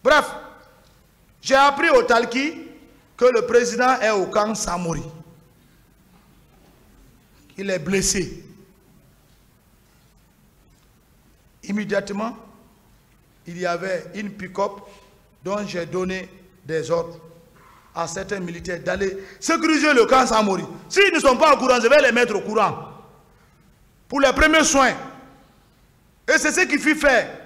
Bref, j'ai appris au Talki que le président est au camp Samori. Il est blessé. Immédiatement, il y avait une pick-up dont j'ai donné des ordres à certains militaires d'aller sécuriser le camp Samori. S'ils ne sont pas au courant, je vais les mettre au courant. Pour les premiers soins. Et c'est ce qu'il fit faire.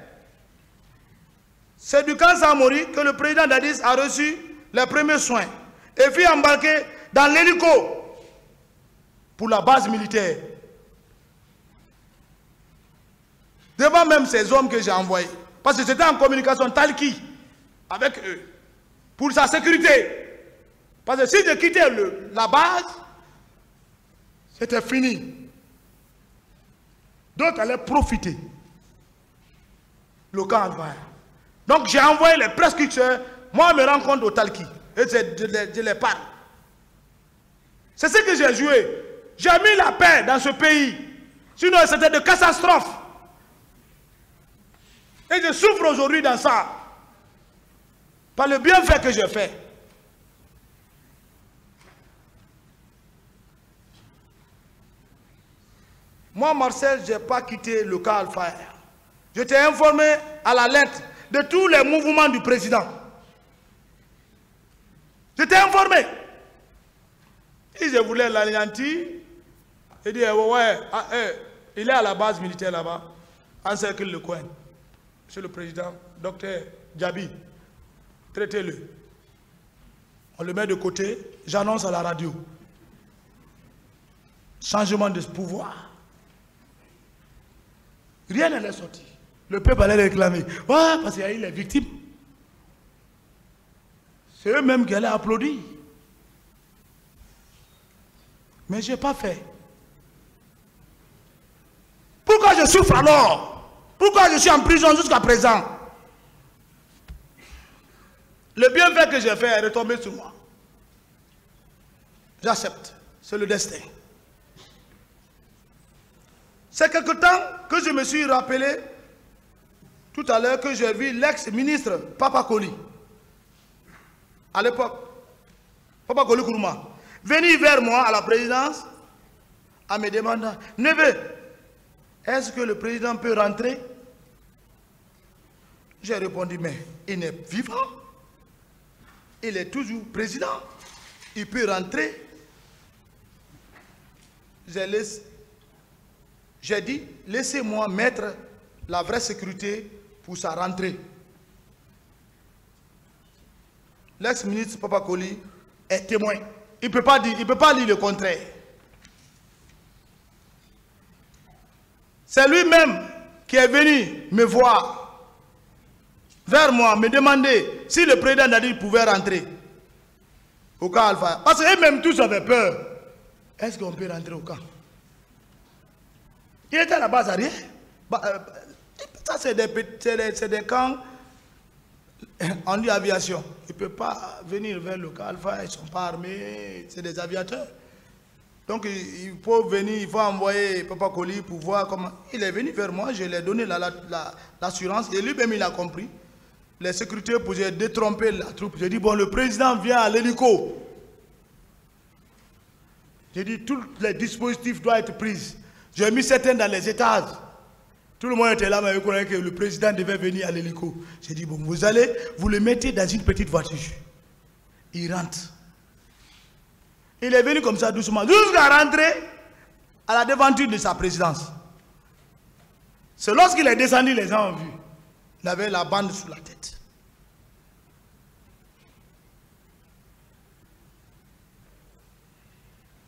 C'est du camp Samori que le président Dadis a reçu les premiers soins. Et fit embarquer dans l'hélico pour la base militaire. Devant même ces hommes que j'ai envoyés. Parce que c'était en communication Talki avec eux. Pour sa sécurité. Parce que si je quittais la base, c'était fini. D'autres allaient profiter. Le camp Alpha. Donc j'ai envoyé les prescripteurs. Moi, je me rends compte au Talki. Et je les parle. C'est ce que j'ai joué. J'ai mis la paix dans ce pays. Sinon, c'était de catastrophe. Et je souffre aujourd'hui dans ça. Par le bienfait que j'ai fait. Moi, Marcel, je n'ai pas quitté le camp Alpha. Je t'ai informé à la lettre de tous les mouvements du président. Je t'ai informé. Si je voulais l'anéantir, je dis, ouais, il est à la base militaire là-bas, encercle le coin. Monsieur le Président, docteur Djabi, traitez-le. On le met de côté, j'annonce à la radio. Changement de pouvoir. Rien n'est sorti. Le peuple allait réclamer. Ouais, parce qu'il y a eu les victimes. C'est eux-mêmes qui allaient applaudir. Mais je n'ai pas fait. Pourquoi je souffre alors? Pourquoi je suis en prison jusqu'à présent? Le bienfait que j'ai fait est retombé sur moi. J'accepte. C'est le destin. C'est quelque temps que je me suis rappelé tout à l'heure que j'ai vu l'ex-ministre Papa Koli. À l'époque, Papa Koli Kourouma, venir vers moi à la présidence en me demandant, neveu, est-ce que le président peut rentrer? J'ai répondu, mais il est vivant. Il est toujours président. Il peut rentrer. J'ai dit, laissez-moi mettre la vraie sécurité pour sa rentrée. L'ex-ministre Papa Koli est témoin. Il ne peut pas dire le contraire. C'est lui-même qui est venu me voir, vers moi, me demander si le président Dadis pouvait rentrer au camp Alpha. Parce qu'eux-mêmes tous avaient peur. Est-ce qu'on peut rentrer au camp? Il était à la base arrière. Ça, c'est des camps, on dit aviation. Il ne peut pas venir vers le camp Alpha, ils ne sont pas armés, c'est des aviateurs. Donc il faut venir, il faut envoyer Papa Koli pour voir comment. Il est venu vers moi, je lui ai donné l'assurance et lui-même il a compris. Les sécurités pour détromper la troupe. J'ai dit, bon, le président vient à l'hélico. J'ai dit, tous les dispositifs doivent être pris. J'ai mis certains dans les étages. Tout le monde était là, mais il croyait que le président devait venir à l'hélico. J'ai dit, bon, vous le mettez dans une petite voiture. Il rentre. Il est venu comme ça doucement, jusqu'à rentrer à la devanture de sa présidence. C'est lorsqu'il est descendu, les gens ont vu. Il avait la bande sur la tête.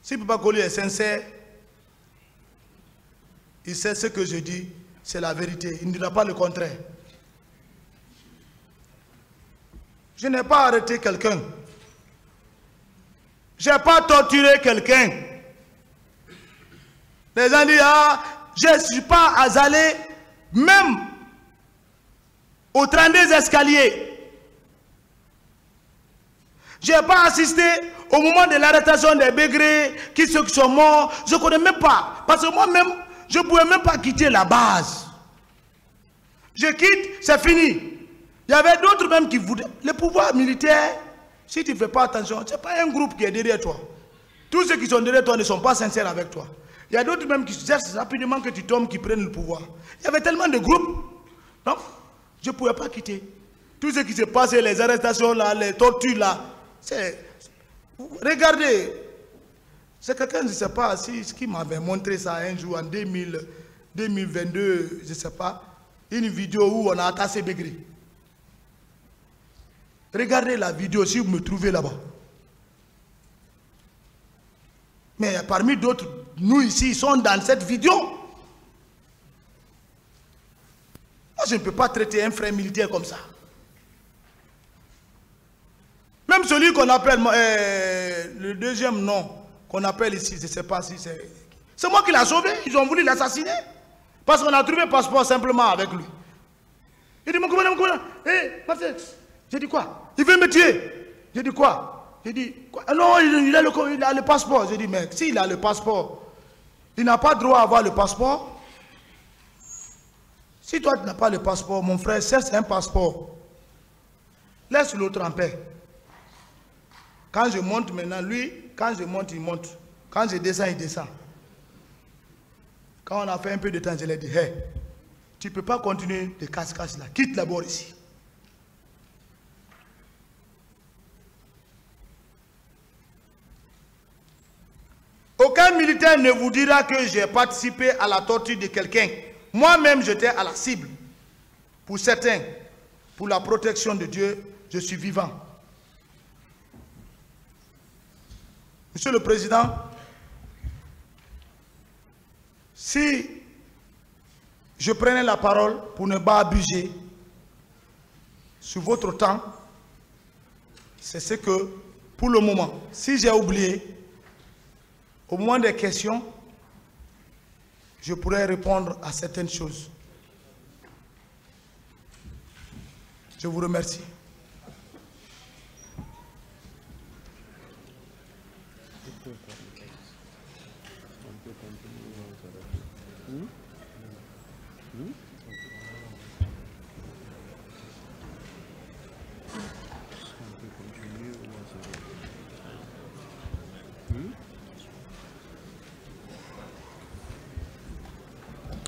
Si Papa Koli est sincère, il sait ce que je dis, c'est la vérité. Il ne dira pas le contraire. Je n'ai pas arrêté quelqu'un. Je n'ai pas torturé quelqu'un. Les gens disent, ah, je ne suis pas allé même au 32 escaliers. Je n'ai pas assisté au moment de l'arrestation des Bégrés qui sont morts. Je ne connais même pas. Parce que moi-même, je ne pouvais même pas quitter la base. Je quitte, c'est fini. Il y avait d'autres même qui voulaient. Le pouvoir militaire, si tu ne fais pas attention, ce n'est pas un groupe qui est derrière toi. Tous ceux qui sont derrière toi ne sont pas sincères avec toi. Il y a d'autres même qui cherchent rapidement que tu tombes, qui prennent le pouvoir. Il y avait tellement de groupes. Donc, je ne pouvais pas quitter. Tout ce qui se passe, les arrestations là, les tortures là, regardez, c'est quelqu'un, je ne sais pas, qui m'avait montré ça un jour en 2022, je ne sais pas, une vidéo où on a attaché Begri. Regardez la vidéo si vous me trouvez là-bas. Mais parmi d'autres, nous ici, ils sont dans cette vidéo. Moi, je ne peux pas traiter un frère militaire comme ça. Même celui qu'on appelle, le deuxième nom qu'on appelle ici, je ne sais pas si c'est... C'est moi qui l'ai sauvé, ils ont voulu l'assassiner. Parce qu'on a trouvé un passeport simplement avec lui. Il dit, mon commandant, hé, Marcel, j'ai dit quoi? Il veut me tuer. J'ai dit quoi? J'ai dit, quoi? Non, il a le passeport. J'ai dit, mais s'il a le passeport, il n'a pas droit à avoir le passeport. Si toi, tu n'as pas le passeport, mon frère, c'est un passeport. Laisse l'autre en paix. Quand je monte maintenant, lui, quand je monte, il monte. Quand je descends, il descend. Quand on a fait un peu de temps, je lui ai dit, hé, tu ne peux pas continuer de casse-casse là. Quitte d'abord ici. Aucun militaire ne vous dira que j'ai participé à la torture de quelqu'un. Moi-même, j'étais à la cible. Pour certains, pour la protection de Dieu, je suis vivant. Monsieur le Président, si je prenais la parole pour ne pas abuser sur votre temps, c'est ce que, pour le moment, si j'ai oublié, au moment des questions, je pourrais répondre à certaines choses. Je vous remercie.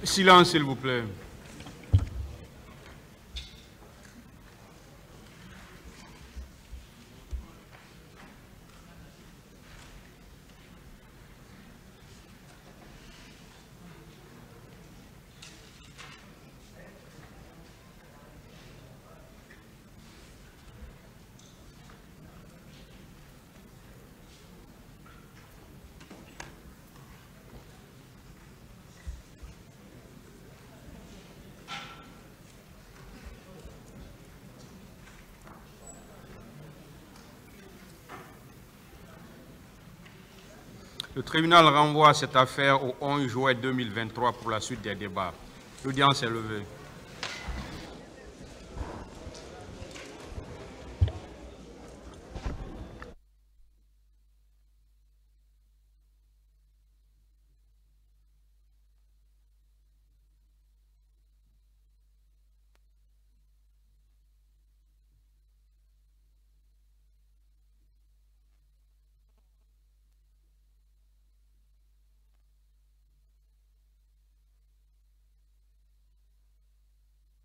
Silence, s'il vous plaît. Le tribunal renvoie cette affaire au 11 juin 2023 pour la suite des débats. L'audience est levée.